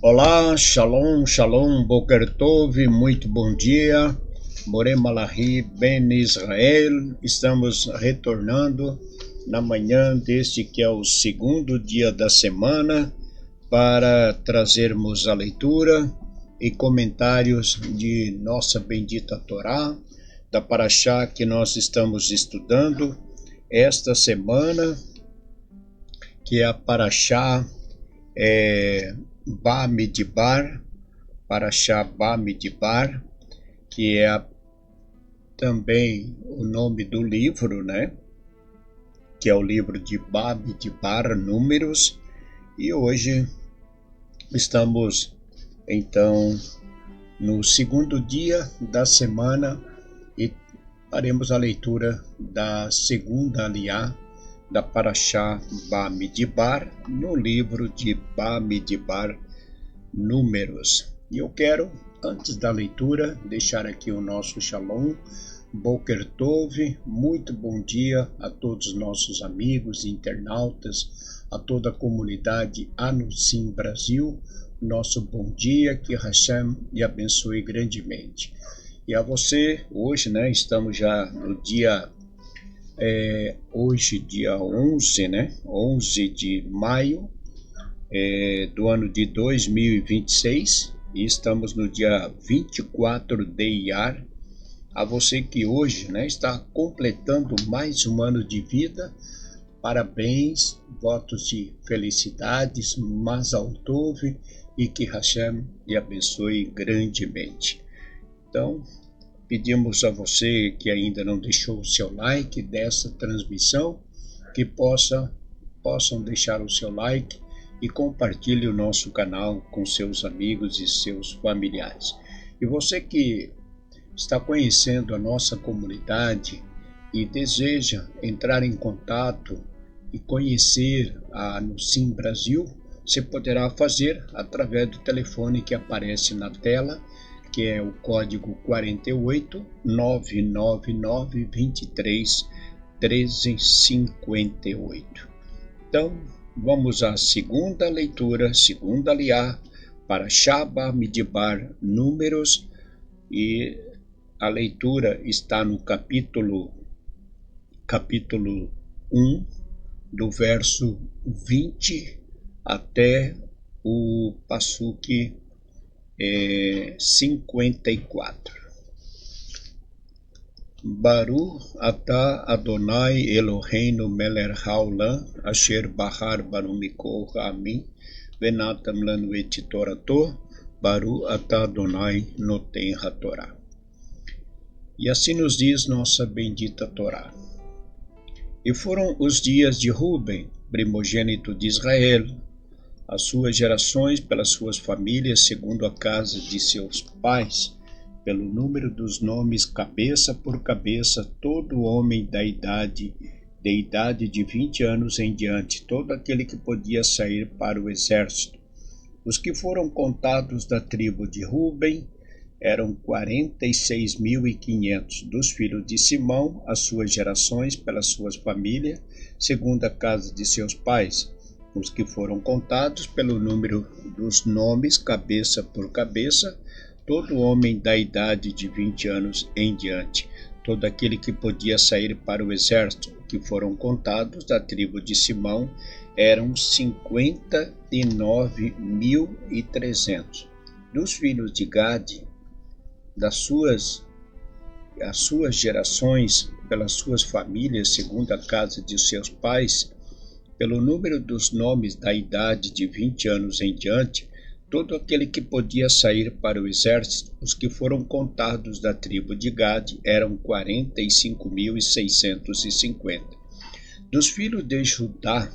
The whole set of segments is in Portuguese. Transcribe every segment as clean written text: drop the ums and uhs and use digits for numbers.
Olá, Shalom, Shalom, Boker Tov, muito bom dia. Moré Malahi, Ben Israel. Estamos retornando na manhã deste que é o segundo dia da semana para trazermos a leitura e comentários de nossa bendita Torá, da Parashá que nós estamos estudando esta semana, que é a Parashá Bamidbar, Parashá Bamidbar, que é também o nome do livro, né? Que é o livro de Bamidbar, Números, e hoje estamos, então, no segundo dia da semana e faremos a leitura da segunda aliá da Parashá Bamidbar, no livro de Bamidbar, Números. E eu quero, antes da leitura, deixar aqui o nosso Shalom, Boker Tov, muito bom dia a todos os nossos amigos e internautas, a toda a comunidade Anusim Brasil, nosso bom dia, que Hashem lhe abençoe grandemente. E a você, hoje, né, estamos já no dia, hoje dia 11, né, 11 de maio, do ano de 2026, e estamos no dia 24 de Iyar. A você que hoje, né, está completando mais um ano de vida, parabéns, votos de felicidades, Mazal Tov, e que Hashem lhe abençoe grandemente. Então, pedimos a você que ainda não deixou o seu like dessa transmissão, que possam deixar o seu like e compartilhe o nosso canal com seus amigos e seus familiares. E você que está conhecendo a nossa comunidade e deseja entrar em contato e conhecer a Anusim Brasil, você poderá fazer através do telefone que aparece na tela, que é o código 48 999 23 1358. Então, vamos à segunda leitura, segunda aliá, Parashá Bamidbar, Números, e a leitura está no capítulo 1, do verso 20 até o passuque 54. Baruch atah Adonai Eloheinu melech haolam asher bahar banu mikol ha'amim venatam lanu et torato Baruch atah Adonai noten hatorá. E assim nos diz nossa bendita Torá. E foram os dias de Ruben, primogênito de Israel, as suas gerações pelas suas famílias, segundo a casa de seus pais, pelo número dos nomes, cabeça por cabeça, todo homem da idade de 20 anos em diante, todo aquele que podia sair para o exército. Os que foram contados da tribo de Ruben eram 46.500, dos filhos de Simão, as suas gerações pelas suas famílias, segundo a casa de seus pais. Os que foram contados pelo número dos nomes, cabeça por cabeça, todo homem da idade de 20 anos em diante, todo aquele que podia sair para o exército, que foram contados da tribo de Simão, eram 59.300. Dos filhos de Gade, as suas gerações, pelas suas famílias, segundo a casa de seus pais, pelo número dos nomes da idade de 20 anos em diante, todo aquele que podia sair para o exército, os que foram contados da tribo de Gade eram 45.650. Dos filhos de Judá,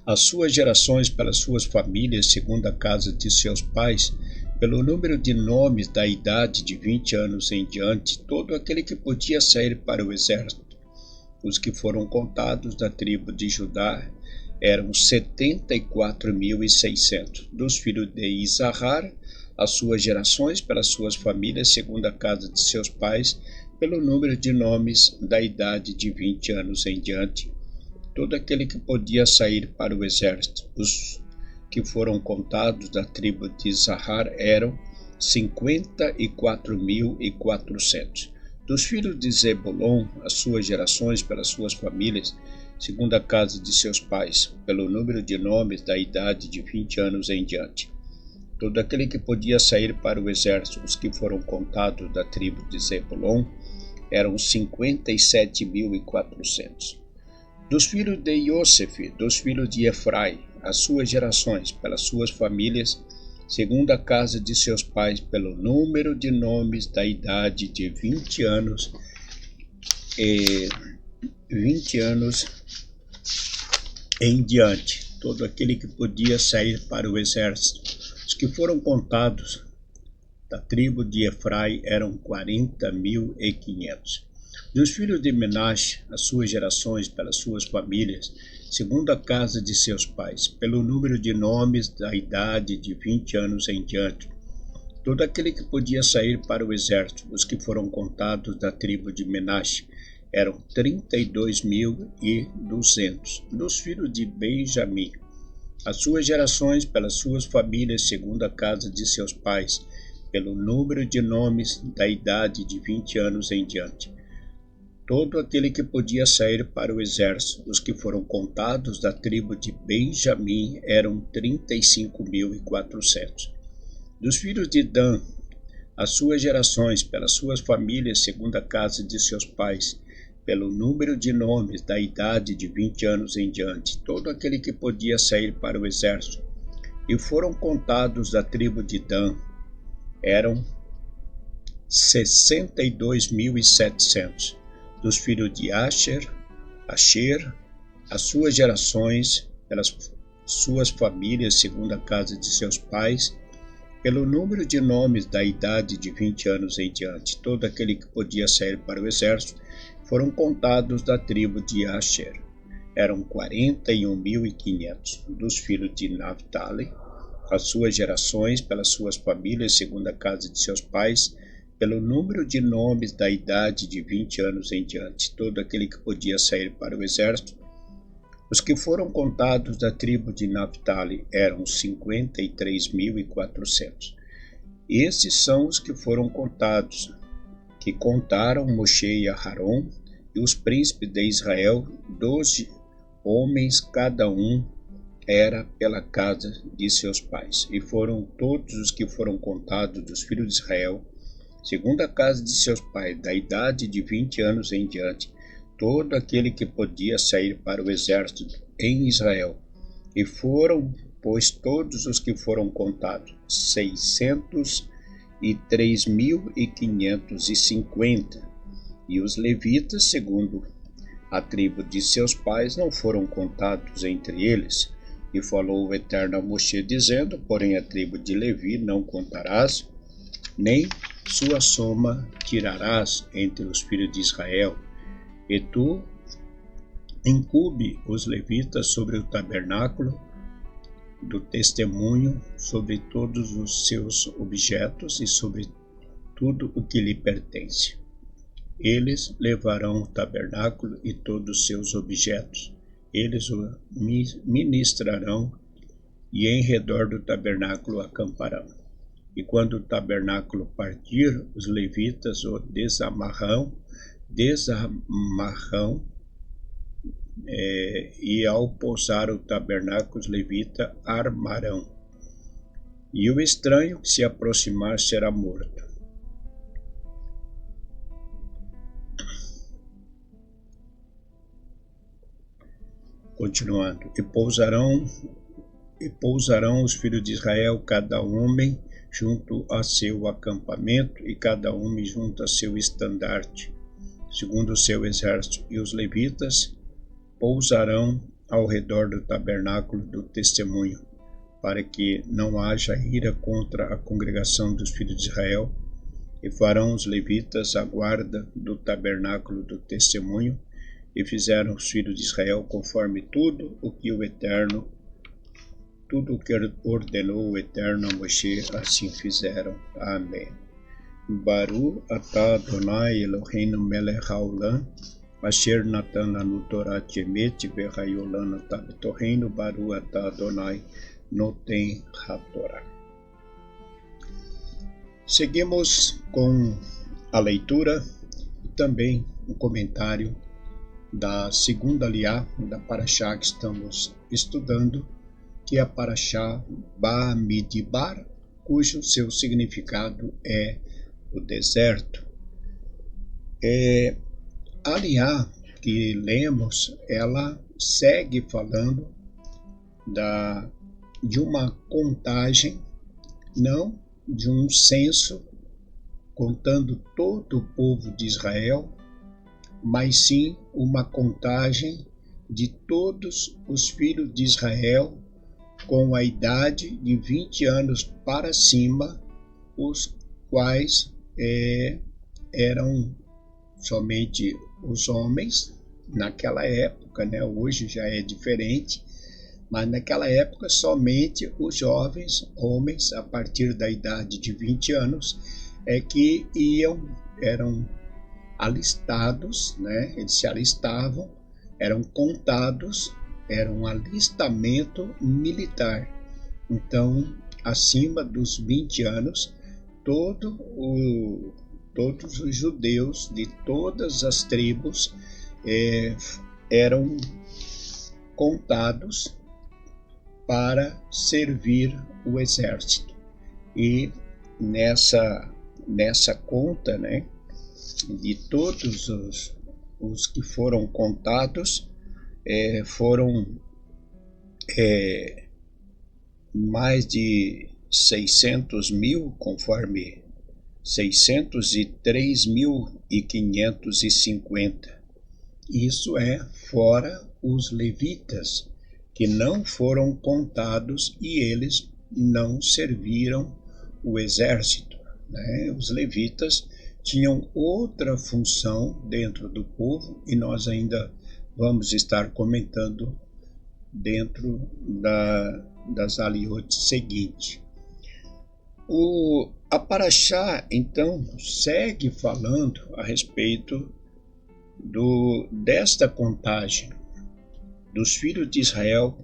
as suas gerações pelas suas famílias, segundo a casa de seus pais, pelo número de nomes da idade de 20 anos em diante, todo aquele que podia sair para o exército, os que foram contados da tribo de Judá eram 74.600. Dos filhos de Isahar, as suas gerações pelas suas famílias, segundo a casa de seus pais, pelo número de nomes da idade de 20 anos em diante, todo aquele que podia sair para o exército, os que foram contados da tribo de Zahar eram 54.400. Dos filhos de Zebulon, as suas gerações pelas suas famílias, segundo a casa de seus pais, pelo número de nomes da idade de 20 anos em diante. Todo aquele que podia sair para o exército, os que foram contados da tribo de Zebulon, eram 57.400. Dos filhos de Iosef, dos filhos de Efrai, as suas gerações, pelas suas famílias, segundo a casa de seus pais, pelo número de nomes da idade de 20 anos em diante, todo aquele que podia sair para o exército. Os que foram contados da tribo de Efrai eram 40.500. Dos filhos de Menashe, as suas gerações pelas suas famílias, segundo a casa de seus pais, pelo número de nomes da idade de 20 anos em diante, todo aquele que podia sair para o exército, os que foram contados da tribo de Menashe, eram 32.200. Dos filhos de Benjamim, as suas gerações pelas suas famílias, segundo a casa de seus pais, pelo número de nomes da idade de 20 anos em diante, todo aquele que podia sair para o exército, os que foram contados da tribo de Benjamim, eram 35.400. Dos filhos de Dan, as suas gerações pelas suas famílias, segundo a casa de seus pais, pelo número de nomes da idade de 20 anos em diante, todo aquele que podia sair para o exército, e foram contados da tribo de Dan, eram 62.700. Dos filhos de Asher, as suas gerações, pelas suas famílias, segundo a casa de seus pais, pelo número de nomes da idade de 20 anos em diante, todo aquele que podia sair para o exército, foram contados da tribo de Asher. Eram 41.500. Dos filhos de Naphtali, as suas gerações, pelas suas famílias, segundo a casa de seus pais, pelo número de nomes da idade de 20 anos em diante, todo aquele que podia sair para o exército. Os que foram contados da tribo de Naphtali eram 53.400. Esses são os que foram contados, que contaram Moshe e Aharon e os príncipes de Israel, 12 homens, cada um era pela casa de seus pais. E foram todos os que foram contados dos filhos de Israel, segundo a casa de seus pais, da idade de 20 anos em diante, todo aquele que podia sair para o exército em Israel. E foram, pois, todos os que foram contados, 603.550. E os levitas, segundo a tribo de seus pais, não foram contados entre eles. E falou o Eterno a Moshe, dizendo: porém a tribo de Levi não contarás, nem sua soma tirarás entre os filhos de Israel. E tu incube os levitas sobre o tabernáculo do testemunho, sobre todos os seus objetos e sobre tudo o que lhe pertence. Eles levarão o tabernáculo e todos os seus objetos. Eles o ministrarão e em redor do tabernáculo acamparão. E quando o tabernáculo partir, os levitas o desamarrão, e ao pousar o tabernáculo, os levitas armarão. E o estranho que se aproximar será morto. Continuando, e pousarão os filhos de Israel, cada homem junto a seu acampamento, e cada homem junto a seu estandarte, segundo o seu exército, e os levitas pousarão ao redor do tabernáculo do testemunho, para que não haja ira contra a congregação dos filhos de Israel, e farão os levitas a guarda do tabernáculo do testemunho, e fizeram os filhos de Israel conforme tudo o que ordenou o Eterno a Moshe, assim fizeram. Amém. Baru atah Adonai Eloheinu melech haolam, asher natan lanu Torah emet v'chayolam atah b'torreinu. Baru atah Adonai Noten HaTorá. Seguimos com a leitura e também um comentário da segunda aliá da Parashá que estamos estudando, que é a Parashá Bamidbar, cujo seu significado é o deserto. A aliá que lemos, ela segue falando de uma contagem, não de um censo contando todo o povo de Israel, mas sim uma contagem de todos os filhos de Israel com a idade de 20 anos para cima, os quais eram somente os homens naquela época, né? Hoje já é diferente, mas naquela época somente os jovens homens a partir da idade de 20 anos é que eram alistados, né? Eles se alistavam, eram contados, era um alistamento militar. Então, acima dos 20 anos, todos os judeus de todas as tribos eram contados para servir o exército. E nessa conta, né, de todos os que foram contados, foram mais de 600 mil, conforme 603.550. Isso é fora os levitas, que não foram contados e eles não serviram o exército, né? Os levitas tinham outra função dentro do povo e nós ainda vamos estar comentando dentro das aliot seguintes. A Parashá, então, segue falando a respeito desta contagem dos filhos de Israel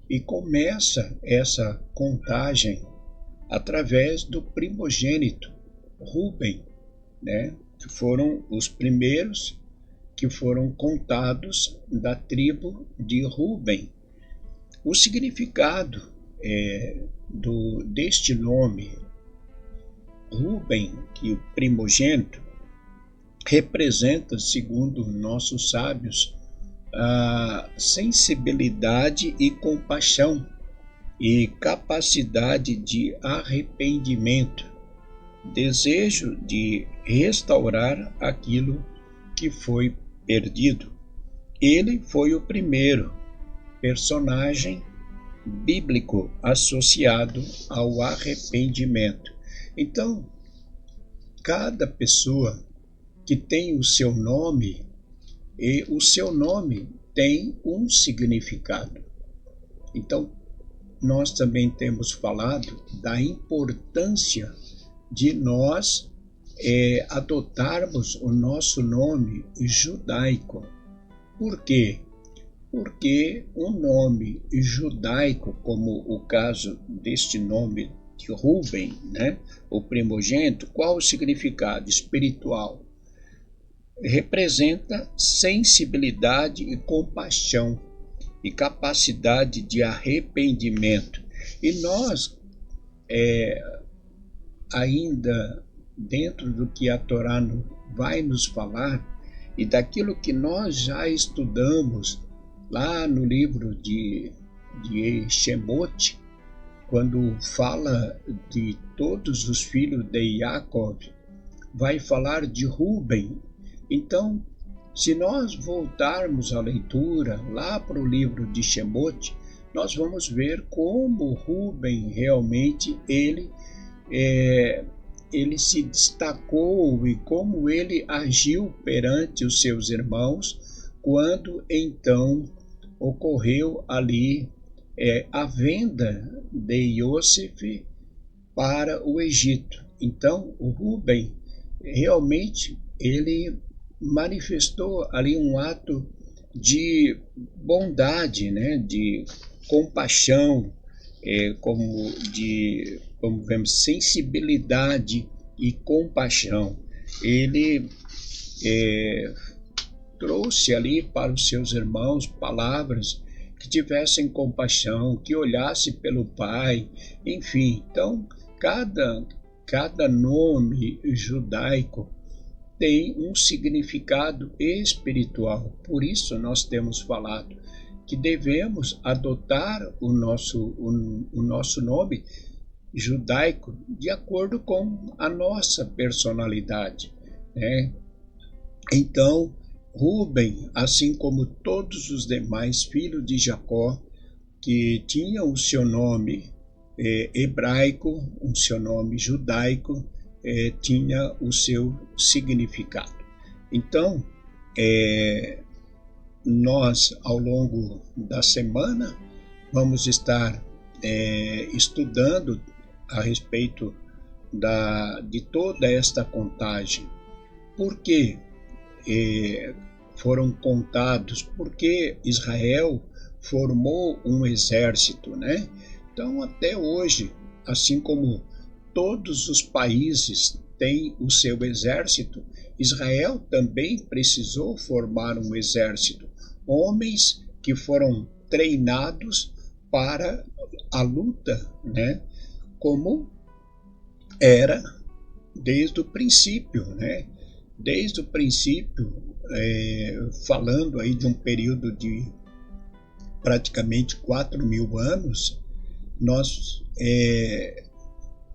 e começa essa contagem através do primogênito, Ruben, né? Que foram os primeiros que foram contados da tribo de Ruben. O significado deste nome, Ruben, que o primogênito, representa, segundo nossos sábios, a sensibilidade e compaixão e capacidade de arrependimento, desejo de restaurar aquilo que foi perdido. Ele foi o primeiro personagem bíblico associado ao arrependimento. Então, cada pessoa que tem o seu nome, e o seu nome tem um significado. Então, nós também temos falado da importância de nós adotarmos o nosso nome judaico. Por quê? Porque um nome judaico, como o caso deste nome de Ruben, né? O primogênito, qual o significado espiritual? Representa sensibilidade e compaixão e capacidade de arrependimento. E nós, ainda dentro do que a Torá vai nos falar e daquilo que nós já estudamos lá no livro de Shemot, quando fala de todos os filhos de Jacob, vai falar de Ruben. Então, se nós voltarmos à leitura lá para o livro de Shemot, nós vamos ver como Ruben realmente ele se destacou e como ele agiu perante os seus irmãos quando então ocorreu ali a venda de Yosef para o Egito. Então, o Ruben realmente ele manifestou ali um ato de bondade, né, de compaixão, como vemos, sensibilidade e compaixão. Ele trouxe ali para os seus irmãos palavras que tivessem compaixão, que olhasse pelo Pai, enfim. Então, cada nome judaico tem um significado espiritual. Por isso nós temos falado que devemos adotar o nosso nome judaico de acordo com a nossa personalidade, né? Então, Rúben, assim como todos os demais filhos de Jacó, que tinham o seu nome hebraico, o seu nome judaico, tinha o seu significado. Então, nós, ao longo da semana, vamos estar estudando a respeito de toda esta contagem. Por que foram contados? Por que Israel formou um exército, né? Então, até hoje, assim como todos os países têm o seu exército, Israel também precisou formar um exército. Homens que foram treinados para a luta, né? Como era desde o princípio, né? Desde o princípio, falando aí de um período de praticamente 4.000 anos, nós,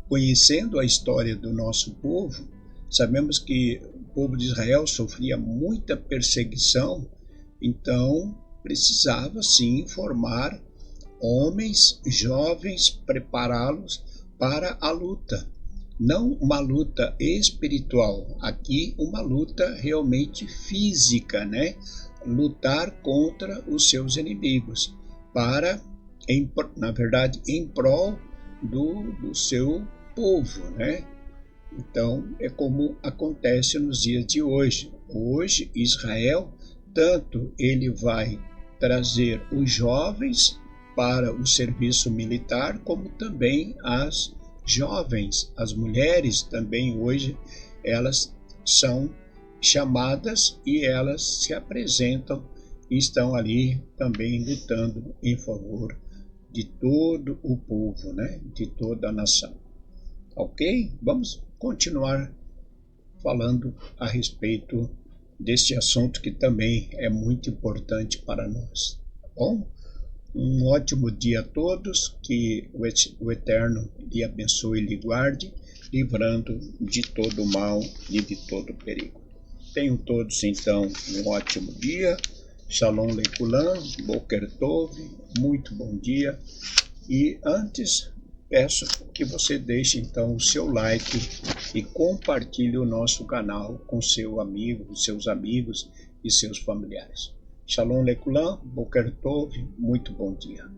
conhecendo a história do nosso povo, sabemos que o povo de Israel sofria muita perseguição, então precisava sim formar homens jovens, prepará-los para a luta. Não uma luta espiritual, aqui uma luta realmente física, né? Lutar contra os seus inimigos, na verdade, em prol do seu povo, né? Então, é como acontece nos dias de hoje. Hoje, Israel, tanto ele vai trazer os jovens para o serviço militar, como também as jovens, as mulheres também hoje, elas são chamadas e elas se apresentam e estão ali também lutando em favor de todo o povo, né? De toda a nação. Ok? Vamos continuar falando a respeito deste assunto que também é muito importante para nós. Tá bom? Um ótimo dia a todos, que o Eterno lhe abençoe e lhe guarde, livrando de todo mal e de todo perigo. Tenham todos, então, um ótimo dia. Shalom Lekulam, Boker Tov, muito bom dia. E antes, peço que você deixe, então, o seu like e compartilhe o nosso canal com seu amigo, seus amigos e seus familiares. Shalom Lekulam, Boker Tov, muito bom dia.